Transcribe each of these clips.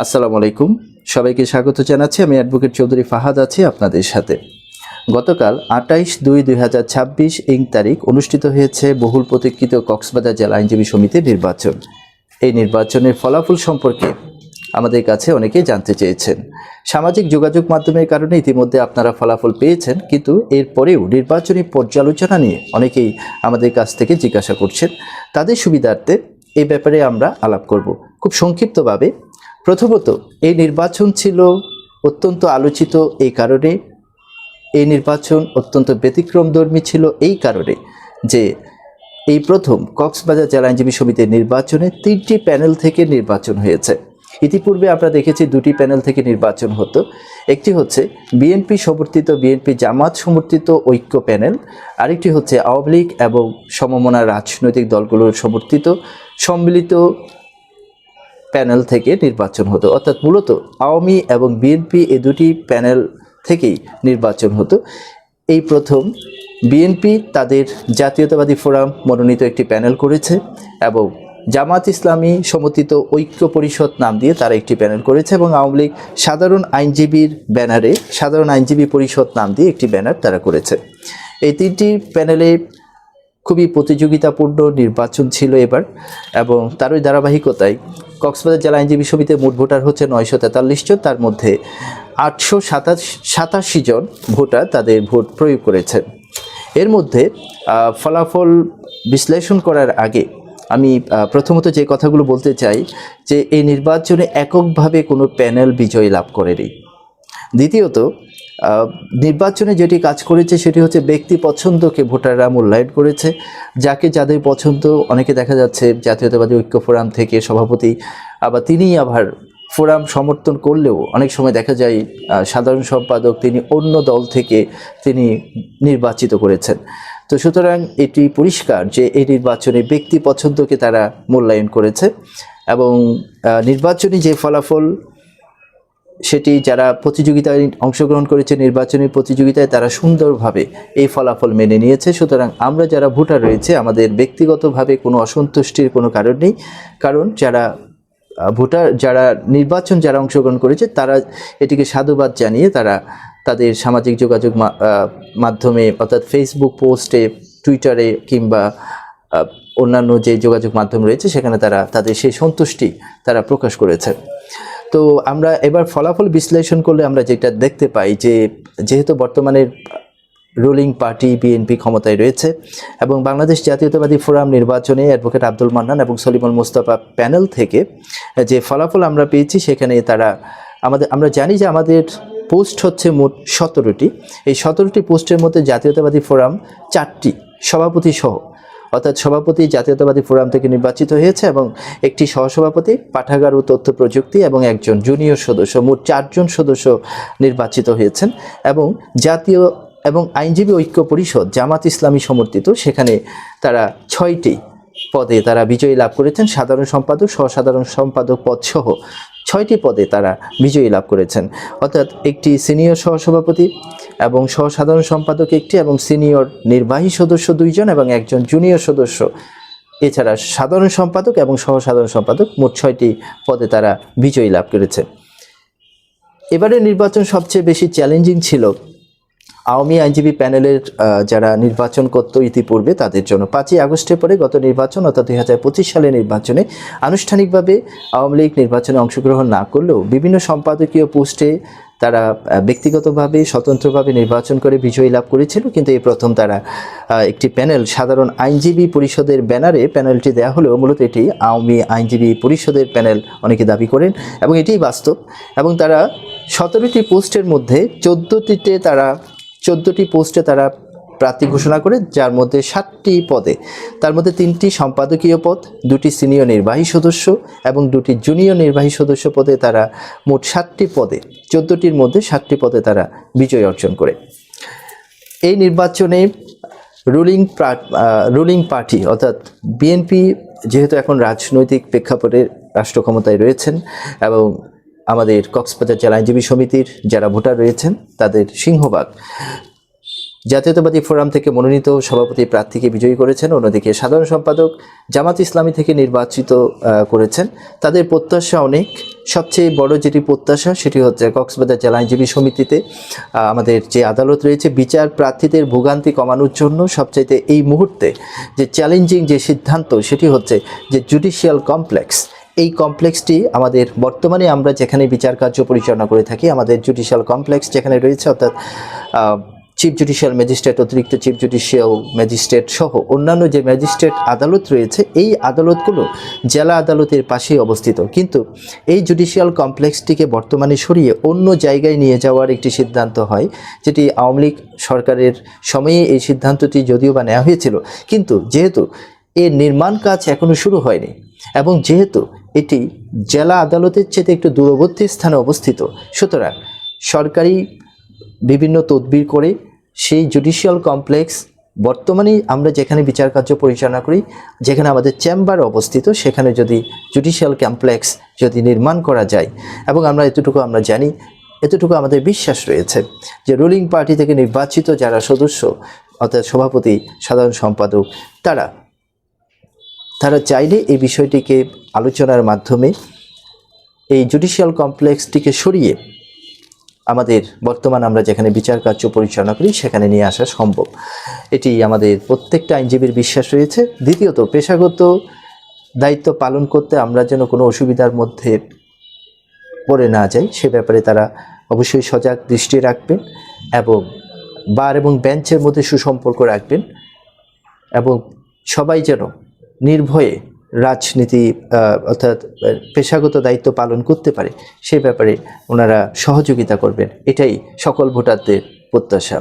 আসসালামু আলাইকুম। সবাইকে স্বাগত জানাচ্ছি। আমি অ্যাডভোকেট চৌধুরী ফাহাদ আছি আপনাদের সাথে। গতকাল ২৮/২/২০২৬ তারিখ অনুষ্ঠিত হয়েছে বহুল প্রতীক্ষিত কক্সবাজার জেলা আইনজীবী সমিতির নির্বাচন। এই নির্বাচনের ফলাফল সম্পর্কে আমাদের কাছে অনেকেই জানতে চেয়েছেন। সামাজিক যোগাযোগ মাধ্যমের কারণে ইতিমধ্যে আপনারা ফলাফল পেয়েছেন, কিন্তু এরপরেও নির্বাচনী পর্যালোচনা নিয়ে অনেকেই আমাদের কাছ থেকে জিজ্ঞাসা করছেন। তাদের সুবিধার্থে এই ব্যাপারে আমরা আলাপ করব খুব সংক্ষিপ্তভাবে। প্রথমত, এই নির্বাচন ছিল অত্যন্ত আলোচিত এই কারণে, এই নির্বাচন অত্যন্ত ব্যতিক্রমধর্মী ছিল এই কারণে যে এই প্রথম কক্সবাজার জেলা আইনজীবী সমিতির নির্বাচনে 3টি প্যানেল থেকে নির্বাচন হয়েছে। ইতিপূর্বে আমরা দেখেছি 2টি প্যানেল থেকে নির্বাচন হতো। একটি হচ্ছে বিএনপি সমর্থিত, বিএনপি জামাত সমর্থিত ঐক্য প্যানেল, আরেকটি হচ্ছে আওয়ামী লীগ এবং সমমনা রাজনৈতিক দলগুলোর সমর্থিত সম্মিলিত প্যানেল থেকে নির্বাচন হতো। অর্থাৎ মূলত আওয়ামী এবং বিএনপি এই দুটি প্যানেল থেকেই নির্বাচন হতো। এই প্রথম বিএনপি তাদের জাতীয়তাবাদী ফোরাম মনোনীত একটি প্যানেল করেছে এবং জামাত ইসলামী সমর্থিত ঐক্য পরিষদ নাম দিয়ে তারা একটি প্যানেল করেছে, এবং আওয়ামী লীগ সাধারণ আইনজীবীর ব্যানারে সাধারণ আইনজীবী পরিষদ নাম দিয়ে একটি ব্যানার তারা করেছে। এই 3টি প্যানেলে খুবই প্রতিযোগিতাপূর্ণ নির্বাচন ছিল এবার, এবং তারই ধারাবাহিকতায় কক্সবাজার জেলা আইনজীবী সমিতির মোট ভোটার হচ্ছে 943 জন। তার মধ্যে 887 জন ভোটার তাদের ভোট প্রয়োগ করেছেন। এর মধ্যে ফলাফল বিশ্লেষণ করার আগে আমি প্রথমত যে কথাগুলো বলতে চাই যে এই নির্বাচনে এককভাবে কোনো প্যানেল বিজয় লাভ করেনি। দ্বিতীয়ত, নির্বাচনে যেটি কাজ করেছে সেটি হচ্ছে ব্যক্তি পছন্দকে ভোটাররা মূল্যায়ন করেছে। যাদের পছন্দ, অনেকে দেখা যাচ্ছে জাতীয়তাবাদী ঐক্য ফোরাম থেকে সভাপতি, আবার তিনি আবার ফোরাম সমর্থন করলেও অনেক সময় দেখা যায় সাধারণ সম্পাদক তিনি অন্য দল থেকে তিনি নির্বাচিত করেছেন। তো সুতরাং এটি পরিষ্কার যে এই নির্বাচনে ব্যক্তি পছন্দকে তারা মূল্যায়ন করেছে, এবং নির্বাচনী যে ফলাফল সেটি যারা প্রতিযোগিতায় অংশগ্রহণ করেছে নির্বাচনী প্রতিযোগিতায় তারা সুন্দরভাবে এই ফলাফল মেনে নিয়েছে। সুতরাং আমরা যারা ভোটার রয়েছে আমাদের ব্যক্তিগতভাবে কোনো অসন্তুষ্টির কোনো কারণ নেই, কারণ যারা নির্বাচন যারা অংশগ্রহণ করেছে তারা এটিকে সাধুবাদ জানিয়ে তারা তাদের সামাজিক যোগাযোগ মাধ্যমে অর্থাৎ ফেসবুক পোস্টে, টুইটারে কিংবা অন্যান্য যে যোগাযোগ মাধ্যম রয়েছে সেখানে তারা তাদের সেই সন্তুষ্টি তারা প্রকাশ করেছে। তো আমরা এবার ফলাফল বিশ্লেষণ করলে আমরা যেটা দেখতে পাই যে যেহেতু বর্তমানের রুলিং পার্টি বিএনপি ক্ষমতায় রয়েছে, এবং বাংলাদেশ জাতীয়তাবাদী ফোরাম নির্বাচনে অ্যাডভোকেট আব্দুল মান্নান এবং সলিমুল মুস্তাফা প্যানেল থেকে যে ফলাফল আমরা পেয়েছি সেখানে আমরা জানি যে আমাদের পোস্ট হচ্ছে মোট 17টি। এই 17টি পোস্টের মধ্যে জাতীয়তাবাদী ফোরাম 4টি সভাপতি সহ, অর্থাৎ সভাপতি জাতীয়তাবাদী ফোরাম থেকে নির্বাচিত হয়েছে এবং একটি সহসভাপতি পাঠাগার ও তথ্য প্রযুক্তি এবং একজন জুনিয়র সদস্য, মোট 4 জন সদস্য নির্বাচিত হয়েছেন। এবং জাতীয় এবং আইনজীবী ঐক্য পরিষদ জামাত ইসলামী সমর্থিত, সেখানে তারা 6টি পদে তারা বিজয়ী লাভ করেছেন। সাধারণ সম্পাদক, সহসাধারণ সম্পাদক পদ সহ 6টি পদে তারা বিজয়ী লাভ করেছেন। অর্থাৎ একটি সিনিয়র সহসভাপতি এবং সহসাধারণ সম্পাদক একটি, এবং সিনিয়র নির্বাহী সদস্য 2 জন এবং একজন জুনিয়র সদস্য, এছাড়া সাধারণ সম্পাদক এবং সহসাধারণ সম্পাদক, মোট 6টি পদে তারা বিজয়ী লাভ করেছে। এবারে নির্বাচন সবচেয়ে বেশি চ্যালেঞ্জিং ছিল আওয়ামী আইনজীবী প্যানেলের যারা নির্বাচন করত ইতিপূর্বে তাদের জন্য। 5ই আগস্টের পরে গত নির্বাচন অর্থাৎ 2025 সালের নির্বাচনে আনুষ্ঠানিকভাবে আওয়ামী লীগ নির্বাচনে অংশগ্রহণ না করলেও বিভিন্ন সম্পাদকীয় পোস্টে তারা ব্যক্তিগতভাবে স্বতন্ত্রভাবে নির্বাচন করে বিজয়ী লাভ করেছিল। কিন্তু এই প্রথম তারা একটি প্যানেল, সাধারণ আইনজীবী পরিষদের ব্যানারে প্যানেলটি দেওয়া হলেও মূলত এটি আওয়ামী আইনজীবী পরিষদের প্যানেল অনেকে দাবি করেন, এবং এটিই বাস্তব। এবং তারা 17টি পোস্টের মধ্যে 14টি পোস্টে তারা প্রার্থী ঘোষণা করে, যার মধ্যে 7টি পদে, তার মধ্যে 3টি সম্পাদকীয় পদ, 2টি সিনিয়র নির্বাহী সদস্য এবং 2টি জুনিয়র নির্বাহী সদস্য পদে তারা মোট 7টি পদে, 14টির মধ্যে 7টি পদে তারা বিজয় অর্জন করে। এই নির্বাচনে রুলিং পার্টি অর্থাৎ বিএনপি যেহেতু এখন রাজনৈতিক প্রেক্ষাপটে রাষ্ট্র ক্ষমতায় রয়েছেন, এবং আমাদের কক্সবাজার জেলা আইনজীবী সমিতির যারা ভোটার রয়েছেন তাদের সিংহভাগ জাতীয়তাবাদী ফোরাম থেকে মনোনীত সভাপতি প্রার্থীকে বিজয়ী করেছেন, অন্যদিকে সাধারণ সম্পাদক জামাত ইসলামী থেকে নির্বাচিত করেছেন। তাদের প্রত্যাশা অনেক, সবচেয়ে বড় যেটি প্রত্যাশা সেটি হচ্ছে কক্সবাজার জেলা আইনজীবী সমিতিতে আমাদের যে আদালত রয়েছে, বিচার প্রার্থীদের ভোগান্তি কমানোর জন্য সবচাইতে এই মুহূর্তে যে চ্যালেঞ্জিং যে সিদ্ধান্ত সেটি হচ্ছে যে জুডিশিয়াল কমপ্লেক্স। এই কমপ্লেক্সটি আমাদের বর্তমানে আমরা যেখানে বিচার কার্য পরিচালনা করে থাকি, আমাদের জুডিশিয়াল কমপ্লেক্স যেখানে রয়েছে, অর্থাৎ চিফ জুডিশিয়াল ম্যাজিস্ট্রেট, অতিরিক্ত চিফ জুডিশিয়াল ম্যাজিস্ট্রেট সহ অন্যান্য যে ম্যাজিস্ট্রেট আদালত রয়েছে, এই আদালতগুলো জেলা আদালতের পাশেই অবস্থিত। কিন্তু এই জুডিশিয়াল কমপ্লেক্সটিকে বর্তমানে সরিয়ে অন্য জায়গায় নিয়ে যাওয়ার একটি সিদ্ধান্ত হয়, যেটি আওয়ামী লীগ সরকারের সময়ে এই সিদ্ধান্তটি যদিও বা নেওয়া হয়েছিল, কিন্তু যেহেতু এর নির্মাণ কাজ এখনও শুরু হয়নি এবং যেহেতু এটি জেলা আদালতের চেয়ে একটু দূরবর্তী স্থানে অবস্থিত, সুতরাং সরকারি বিভিন্ন তদবির করে সেই জুডিশিয়াল কমপ্লেক্স বর্তমানে আমরা যেখানে বিচার কার্য পরিচালনা করি, যেখানে আমাদের চেম্বার অবস্থিত, সেখানে যদি জুডিশিয়াল কমপ্লেক্স যদি নির্মাণ করা যায়, এবং আমরা জানি, এতটুকু আমাদের বিশ্বাস রয়েছে যে রুলিং পার্টি থেকে নির্বাচিত যারা সদস্য, অর্থাৎ সভাপতি, সাধারণ সম্পাদক, তারা চাইলে এই বিষয়টিকে আলোচনার মাধ্যমে এই জুডিশিয়াল কমপ্লেক্সটিকে সরিয়ে আমাদের বর্তমান আমরা যেখানে বিচার কার্য পরিচালনা করি সেখানে নিয়ে আসা সম্ভব। এটি আমাদের প্রত্যেকটা আইনজীবীর বিশ্বাস রয়েছে। দ্বিতীয়ত, পেশাগত দায়িত্ব পালন করতে আমরা যেন কোনো অসুবিধার মধ্যে পড়ে না যাই, সে ব্যাপারে তারা অবশ্যই সজাগ দৃষ্টি রাখবেন এবং বার এবং বেঞ্চের মধ্যে সুসম্পর্ক রাখবেন এবং সবাই যেন নির্ভয়ে রাজনীতি অর্থাৎ পেশাগত দায়িত্ব পালন করতে পারে, সে ব্যাপারে ওনারা সহযোগিতা করবেন, এটাই সকল ভোটারদের প্রত্যাশা।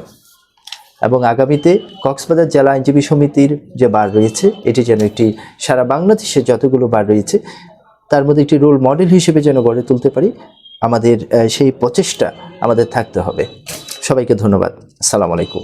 এবং আগামীতে কক্সবাজার জেলা আইনজীবী সমিতির যে বার রয়েছে, এটি যেন একটি সারা বাংলাদেশের যতগুলো বার রয়েছে তার মধ্যে একটি রোল মডেল হিসেবে যেন গড়ে তুলতে পারি, আমাদের সেই প্রচেষ্টা আমাদের থাকতে হবে। সবাইকে ধন্যবাদ। আসসালামু আলাইকুম।